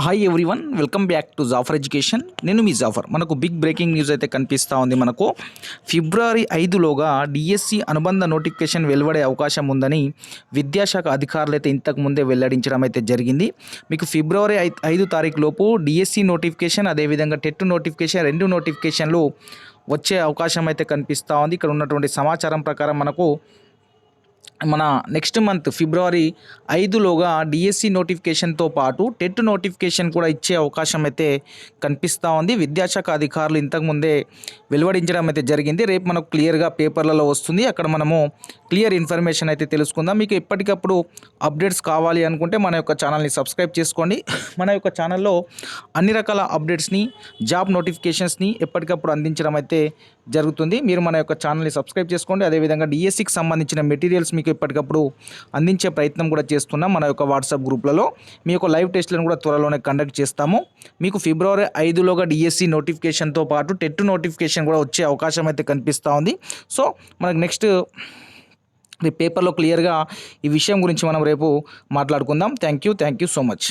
Hi everyone, welcome back to Jafar education. నేను మీ జాఫర్. మనకు బిగ్ బ్రేకింగ్ న్యూస్ అయితే కనిపిస్తూ ఉంది. మనకు ఫిబ్రవరి 5లోగా డిఎస్సి అనుబంధ నోటిఫికేషన్ వెలువడే అవకాశం ఉందని విద్యాశాఖ అధికారులు అయితే ఇంతకు ముందే వెల్లడించడం అయితే జరిగింది. మీకు ఫిబ్రవరి 5 తారీఖు లోపు డిఎస్సి నోటిఫికేషన్, అదేవిధంగా టెట్ నోటిఫికేషన్, రెండు నోటిఫికేషన్లు వచ్చే అవకాశం అయితే కనిపిస్తూ ఉంది. ఇక్కడ ఉన్నటువంటి సమాచారం ప్రకారం మనకు మన నెక్స్ట్ మంత్ ఫిబ్రవరి 5లోగా డిఎస్సి నోటిఫికేషన్తో పాటు టెట్ నోటిఫికేషన్ కూడా ఇచ్చే అవకాశం అయితే కనిపిస్తూ ఉంది. విద్యాశాఖ అధికారులు ఇంతకుముందే వెలువడించడం అయితే జరిగింది. రేపు మనకు క్లియర్గా పేపర్లలో వస్తుంది. అక్కడ మనము క్లియర్ ఇన్ఫర్మేషన్ అయితే తెలుసుకుందాం. మీకు ఎప్పటికప్పుడు అప్డేట్స్ కావాలి అనుకుంటే మన యొక్క ఛానల్ని సబ్స్క్రైబ్ చేసుకోండి. మన యొక్క ఛానల్లో అన్ని రకాల అప్డేట్స్ని, జాబ్ నోటిఫికేషన్స్ని ఎప్పటికప్పుడు అందించడం అయితే జరుగుతుంది. మీరు మన యొక్క ఛానల్ని సబ్స్క్రైబ్ చేసుకోండి. అదేవిధంగా డిఎస్సికి సంబంధించిన మెటీరియల్స్ మీకు ఎప్పటికప్పుడు అందించే ప్రయత్నం కూడా చేస్తున్నాం. మన యొక్క వాట్సాప్ గ్రూప్లలో మీ యొక్క లైవ్ టెస్ట్లను కూడా త్వరలోనే కండక్ట్ చేస్తాము. మీకు ఫిబ్రవరి 5లోగా డిఎస్సి నోటిఫికేషన్తో పాటు టెట్ నోటిఫికేషన్ కూడా వచ్చే అవకాశం అయితే కనిపిస్తూ ఉంది. సో మనకు నెక్స్ట్ పేపర్లో క్లియర్గా ఈ విషయం గురించి మనం రేపు మాట్లాడుకుందాం. Thank you so much.